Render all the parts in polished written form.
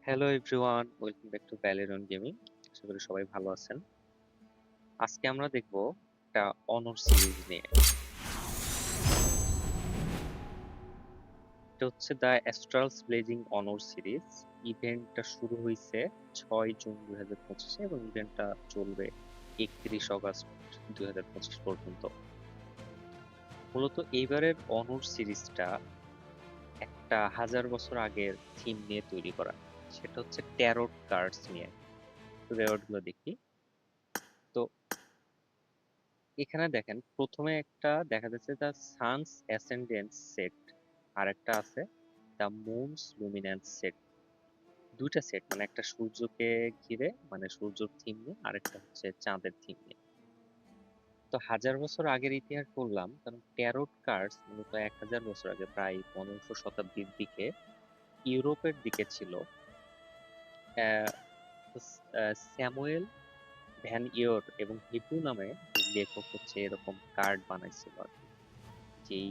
Hello everyone, welcome back to Valeron gaming. আশা করি সবাই ভালো আছেন। আজকে আমরা দেখব একটা অনর সিরিজ নিয়ে। এটা হচ্ছে দ্য অ্যাস্ট্রালস ব্লেজিং অনর সিরিজ। ইভেন্টটা শুরু হয়েছে 6 জুন 2025 এবং ইভেন্টটা চলবে 31 আগস্ট 2025 পর্যন্ত। মূলত এইবারের অনর সিরিজটা একটা 1000 বছর আগের থিম নিয়ে তৈরি করা। সেটা হচ্ছে ট্যারোট কার্ডস নিয়ে। রেওয়ার্ড গুলো দেখি। তো এখানে দেখেন প্রথমে একটা দেখা যাচ্ছে দ্য সানস অ্যাসেন্ডেন্স সেট, আর একটা আছে দ্য মুনস লুমিনেন্স সেট। দুইটা সেট, মানে একটা সূর্যকে ঘিরে মানে সূর্যর থিম নিয়ে, আরেকটা হচ্ছে চাঁদের থিম নিয়ে। তো 1000 বছর আগের ইতিহাস বললাম কারণ ট্যারোট কার্ডস মূলত 1000 বছর আগে প্রায় 1500 শতাব্দীর দিকে ইউরোপের দিকে ছিল। আহ, স্যামুয়েল ভ্যান ইয়র এবং হিব্রু নামে দুই লেখক হচ্ছে এরকম কার্ড বানাইছিল আর কি। যেই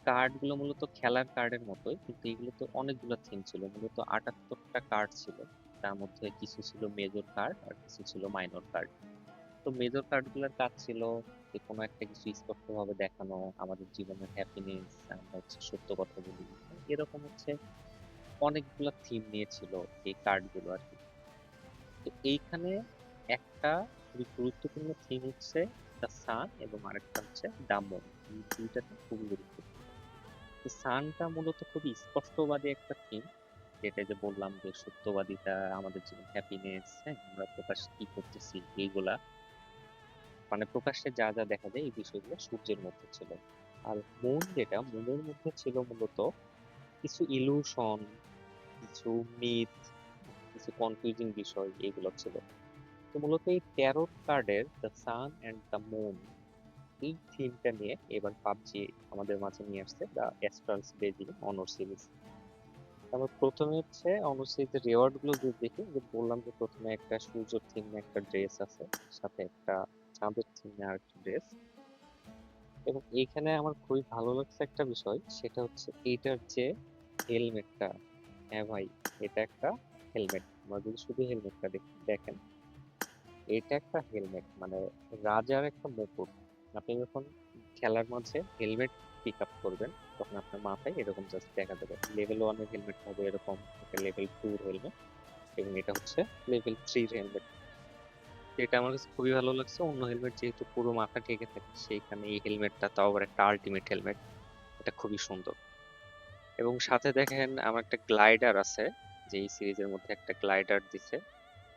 কার্ড গুলো মূলত খেলার কার্ডের মতোই, কিন্তু এগুলো তো অনেকগুলো থিম ছিল। মূলত 78টা কার্ড ছিল। তার মধ্যে কিছু ছিল মেজর কার্ড আর কিছু ছিল মাইনর কার্ড। তো মেজর কার্ড গুলোর কাজ ছিল যে কোনো একটা কিছু স্পষ্ট ভাবে দেখানো, আমাদের জীবনের হ্যাপিনেস, আমরা হচ্ছে সত্য কথা বলি, এরকম হচ্ছে অনেকগুলো থিম নিয়েছিল এই কার্ড গুলো আর কি। তো এইখানে একটা খুবই গুরুত্বপূর্ণ থিম হচ্ছে দ্য সান এবং আরেকটা হচ্ছে দ্য মুন। এই দুইটাতে খুবই গুরুত্বপূর্ণ। সানটা মূলত খুবই স্পষ্টবাদী একটা থিম, যেটা যে বললাম যে সত্যবাদিতা, আমাদের জীবন হ্যাপিনেস, হ্যাঁ আমরা প্রকাশ্যে কি করতেছি এইগুলা, মানে প্রকাশ্যে যা যা দেখা যায় এই বিষয়গুলো সূর্যের মধ্যে ছিল। আর মুন, যেটা মুনের মধ্যে ছিল মূলত কিছু ইলুশন, কিছু মিথ, কিছু কনফিউজিং বিষয় এগুলো ছিল। তো মূলত এই ট্যারোট কার্ডের the sun and the moon এই থিমটা নিয়ে এবার পাবজি আমাদের মাঝে নিয়ে আসছে the astrals Beijing honour series. আমরা প্রথমে হচ্ছে অবশ্যই যে রেওয়ার্ড গুলো যদি দেখি, যে বললাম যে প্রথমে একটা সূর্যের থিমে একটা ড্রেস আছে, সাথে একটা চাঁদের থিমে আর একটা ড্রেস। এবং এইখানে আমার খুবই ভালো লাগছে একটা বিষয়, সেটা হচ্ছে এইটার যে হেলমেটটা। হ্যাঁ ভাই, এটা একটা হেলমেট। আমরা যদি শুধু হেলমেটটা দেখেন, এটা একটা হেলমেট, মানে রাজার একটা মুকুট। আপনি যখন খেলার মাঝে হেলমেট পিক আপ করবেন, তখন আপনার মাথায় এরকম জাস্ট দেখা যাবে। লেভেল 1 এর হেলমেট হবে এরকম, এটা লেভেল 2 এর হেলমেট, এবং এটা হচ্ছে লেভেল 3 এর হেলমেট। এটা আমার কাছে খুবই ভালো লাগছে। অন্য হেলমেট যেহেতু পুরো মাথা ঢেকে থাকে, সেইখানে এই হেলমেটটা তাও আবার একটা আলটিমেট হেলমেট। এটা খুবই সুন্দর। এবং সাথে দেখেন আমার একটা গ্লাইডার আছে, যে এই সিরিজের মধ্যে একটা গ্লাইডার দিছে।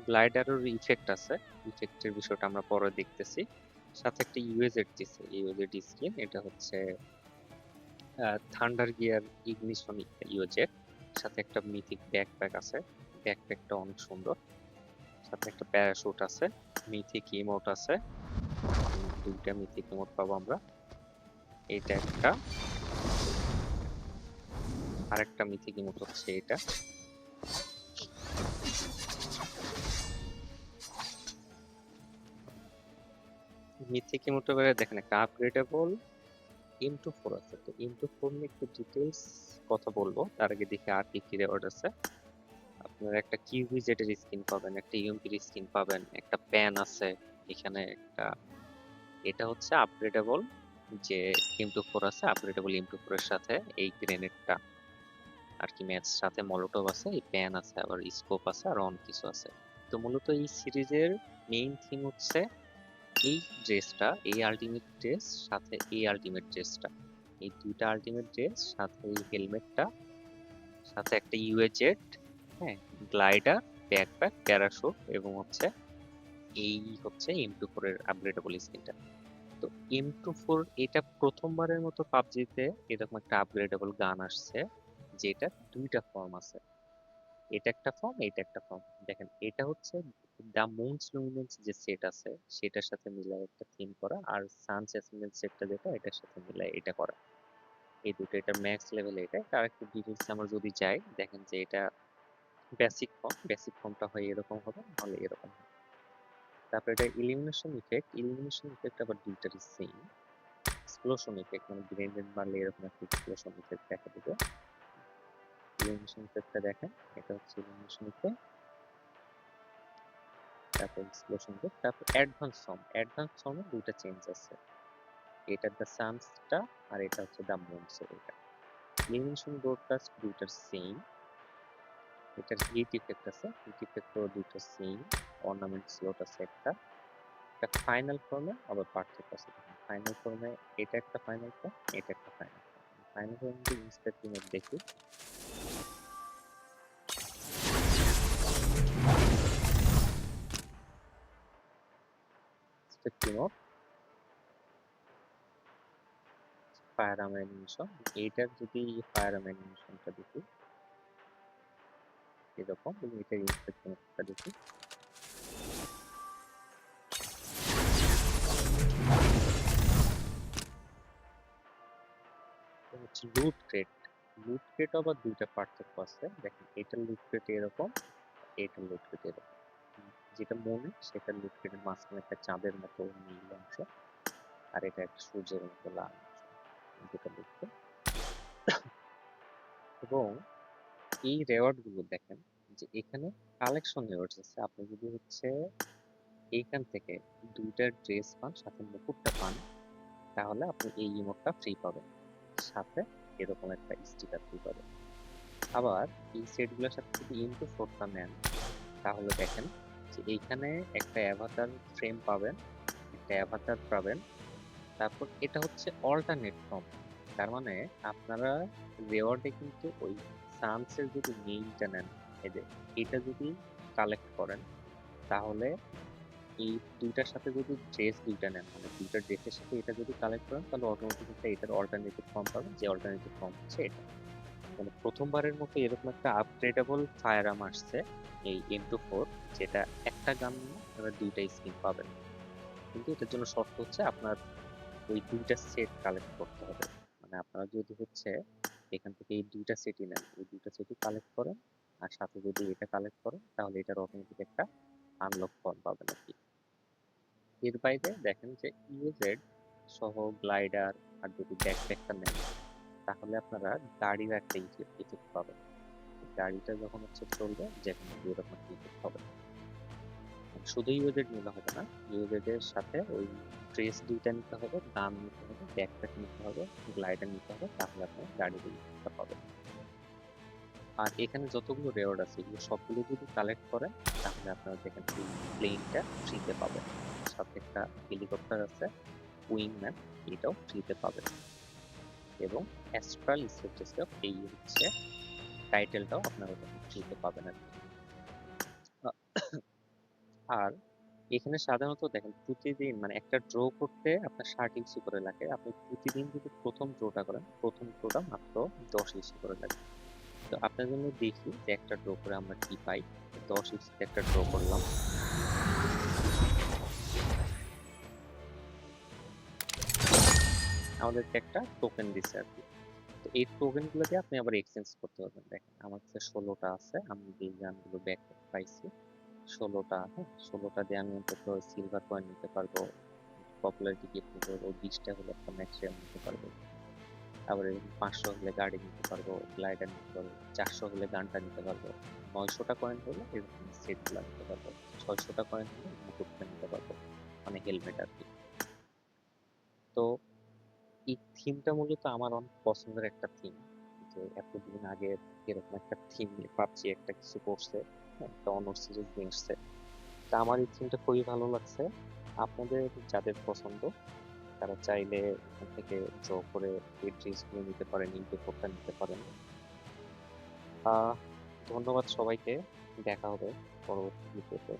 গ্লাইডারের ইফেক্ট আছে, ইফেক্টের বিষয়টা আমরা পরে দেখতেছি। সাথে একটা ইউএজেড দিছে, ইউএজেড স্কিন। এটা হচ্ছে থান্ডার গিয়ার ইগনিশন ইউএজেড। সাথে একটা মিথিক ব্যাকপ্যাক আছে, ব্যাকপ্যাকটা অনেক সুন্দর। সাথে একটা প্যারাশুট আছে, মিথিক ইমোট আছে, দুইটা মিথিক ইমোট পাবো আমরা। এটা একটা, আরেকটা মিথিক ইমোট হচ্ছে এটা। মিথিক ইমোট দেখেন একটা আপগ্রেডেবল M24 আছে। তো M24 নিয়ে একটু ডিটেলস কথা বলবো, তার আগে দেখি আর কি কি রেওয়ার্ড আছে। আপনার একটা কিউবি জেটের স্কিন পাবেন, একটা ইউএমপির স্কিন পাবেন, একটা প্যান আছে এখানে একটা। এটা হচ্ছে আপগ্রেডেবল, যে M24 আছে, আপগ্রেডেবল M24 এর সাথে এই গ্রেনেডটা আর কি ম্যাচ, সাথে মলোটভ আছে, এই প্যান আছে, আবার স্কোপ আছে, আর অন কিছু আছে। তো মূলত এই সিরিজের মেইন থিম হচ্ছে এই ড্রেসটা, এই আলটিমেট ড্রেস, সাথে এই আলটিমেট ড্রেসটা, এই দুইটা আলটিমেট ড্রেস, সাথে এই হেলমেটটা, সাথে একটা ইউএ জেট, হ্যাঁ, গ্লাইডার, ব্যাকপ্যাক, প্যারাশুট, এবং হচ্ছে এই হচ্ছে M24 এর আপগ্রেডেবল স্কিনটা। তো M24 এটা প্রথমবারের মতো পাবজিতে এরকম একটা আপগ্রেডেবল গান আসছে, যেটা দুইটা ফর্ম আছে। এটা একটা ফর্ম, এটা একটা ফর্ম। দেখেন এটা হচ্ছে দা মুনস লুমিনেন্স যে সেট আছে, সেটার সাথে মিলায় একটা থিম করা, আর সানস অ্যাসেন্ডেন্ট সেটটা যেটা, এটার সাথে মিলায় এটা করা। এই দুটো, এটা ম্যাক্স লেভেলে। এটা আর একটু ডিটেলস আমরা যদি যাই, দেখেন যে এটা বেসিক ফর্ম, বেসিক ফর্মটা হয় এরকম হবে, নাহলে এরকম হবে। তারপরে এটা ইলিমিনেশন ইফেক্ট, ইলিমিনেশন ইফেক্ট আবার দুইটারই সেম। এক্সপ্লোশন ইফেক্ট, মানে গ্রেনেড মারলে এরকম একটা এক্সপ্লোশন ইফেক্ট দেখা দেবে। ইলুমিনেশন ইফেক্টটা দেখেন, এটা হচ্ছে ইলুমিনেশন ইফেক্ট, তারপর এক্সপ্লোশন ইফেক্ট, তারপর অ্যাডভান্স ফর্মে দুইটা চেঞ্জ আছে, এটা দ্য সানসটা আর এটা হচ্ছে দ্য মুনস। এটা ইলুমিনেশন ব্রডকাস্ট দুইটার সেম, এটার হিট ইফেক্ট আছে, হিট ইফেক্টও দুইটা সেম, অর্নামেন্ট স্লট আছে একটা। এটা ফাইনাল ফর্মে আবার পার্থক্য আছে। ফাইনাল ফর্মে এটা একটা ফাইনাল ফর্ম, এটা একটা ফাইনাল ফর্ম। ফাইনাল ফর্ম যদি ইনস্পেক্ট ইমেজ দেখি, inspect image fire arm animation, এইটার যদি ফায়ার আর্ম অ্যানিমেশনটা দেখি এরকম, এবং এটার ইনস্পেক্ট ইমেজটা দেখি হচ্ছে লুট ক্রেট। লুট ক্রেট আবার দুইটা পার্থক্য আছে, দেখেন এটার লুট ক্রেট এরকম, এটার লুট ক্রেট এরকম। যেটা মনে সেটার লুট ক্রেটের মাঝখানে একটা চাঁদের মতো নীল অংশ, আর এটা একটা সূর্যের মতো লাল অংশ, দুটো লুট ক্রেট। এবং এই রেওয়ার্ড গুলো দেখেন যে এখানে কালেকশন রেওয়ার্ডস আছে, আপনি যদি হচ্ছে এইখান থেকে দুইটা ড্রেস পান সাথে মুকুটটা পান, তাহলে আপনি এই ইমোটটা ফ্রি পাবেন, সাথে এরকম একটা স্টিকার ফ্রি পাবেন। আবার এই সেটগুলোর সাথে যদি ইনটু ফোরটা নেন, তাহলে দেখেন যে এইখানে একটা অ্যাভাটার ফ্রেম পাবেন, একটা অ্যাভাটার পাবেন, তারপর এটা হচ্ছে অল্টারনেট ফর্ম। তার মানে আপনারা রেওয়ার্ডে কিন্তু ওই সানসের যদি মেইনটা নেন, এই যে এটা যদি কালেক্ট করেন, তাহলে এই দুইটার সাথে যদি ড্রেস দুইটা নেন, মানে দুইটা ড্রেসের সাথে এটা যদি কালেক্ট করেন, তাহলে অটোমেটিক একটা এটার অল্টারনেটিভ ফর্ম পাবেন, যে অল্টারনেটিভ ফর্ম হচ্ছে এটা। মানে প্রথমবারের মতো এরকম একটা আপগ্রেডেবল ফায়ার আর্ম আসছে, এই M24, যেটা একটা গান নিয়ে আপনারা দুইটা স্কিন পাবেন। কিন্তু এটার জন্য শর্ত হচ্ছে আপনার ওই দুইটা সেট কালেক্ট করতে হবে। মানে আপনারা যদি হচ্ছে এখান থেকে এই দুইটা সেটই নেন, এই দুইটা সেটই কালেক্ট করেন, আর সাথে যদি এটা কালেক্ট করেন, তাহলে এটার অটোমেটিক একটা আনলক ফর্ম পাবেন আর কি। এর বাইরে দেখেন যে ইউজেড সহ গ্লাইডার আর যদি ব্যাকপ্যাকটা নেন, তাহলে আপনারা গাড়ির একটা ইফেক্ট পাবেন। গাড়িটা যখন হচ্ছে চলবে, যেখানে এরকম একটা ইফেক্ট হবে। শুধু ইউজেড নিলে হবে না, ইউজেড সাথে ওই ড্রেস দুইটা নিতে হবে, গান নিতে হবে, ব্যাকপ্যাক নিতে হবে, গ্লাইডার নিতে হবে, তাহলে আপনি গাড়ির এই ইফেক্টটা পাবেন। আর এখানে যতগুলো রেওয়ার্ড আছে এগুলো সবগুলো যদি কালেক্ট করেন, তাহলে আপনারা দেখেন এই প্লেনটা ফ্রিতে পাবেন, সাথে একটা হেলিকপ্টার আছে উইংম্যান, এটাও ফ্রিতে পাবেন, এবং অ্যাস্ট্রাল স্পেকট্রাম, এই হচ্ছে টাইটেলটাও আপনারা তখন ফ্রিতে পাবেন আর কি। আর এখানে সাধারণত দেখেন প্রতিদিন মানে একটা ড্র করতে আপনার 60 ইউসি করে লাগে, আপনি প্রতিদিন যদি প্রথম ড্রটা করেন, প্রথম ড্রটা মাত্র 10 ইউসি করে লাগে। তো আপনার জন্য দেখি যে একটা ড্র করে আমরা কি পাই। 10 ইউসিতে একটা ড্র করলাম, আমাদেরকে একটা টোকেন দিচ্ছে আর কি। তো এই টোকেন গুলো দিয়ে আপনি আবার এক্সচেঞ্জ করতে পারবেন। দেখেন আমার কাছে 16টা আছে, আমি যে গানগুলো ব্যাক পাইছি 16টা, হ্যাঁ 16টা দিয়ে আমি অন্তত সিলভার কয়েন নিতে পারবো, পপুলারিটি গিফট নিতে পারবো, 20টা হলে একটা ম্যাক্সিমাম নিতে পারবো, আবার এরকম 500 হলে গাড়ি নিতে পারবো, গ্লাইডার নিতে পারবো, 400 হলে গানটা নিতে পারবো, 900টা কয়েন হলে এরকম সেট গুলা নিতে পারবো, 600টা কয়েন হলে মুকুটটা নিতে পারবো, মানে হেলমেট আর কি। তো এই থিমটা মূলত আমার অনেক পছন্দের একটা থিম, যে এতদিন আগে এরকম একটা থিম নিয়ে পাবজি একটা কিছু করছে, হ্যাঁ, একটা অনর সিরিজ নিয়ে আসছে। তা আমার এই থিমটা খুবই ভালো লাগছে। আপনাদের যাদের পছন্দ, তারা চাইলে এখান থেকে ড্র করে এই ড্রেসগুলো নিতে পারেন, ইনপুট নিতে পারেন। আহ ধন্যবাদ সবাইকে, দেখা হবে পরবর্তী ভিডিওতে।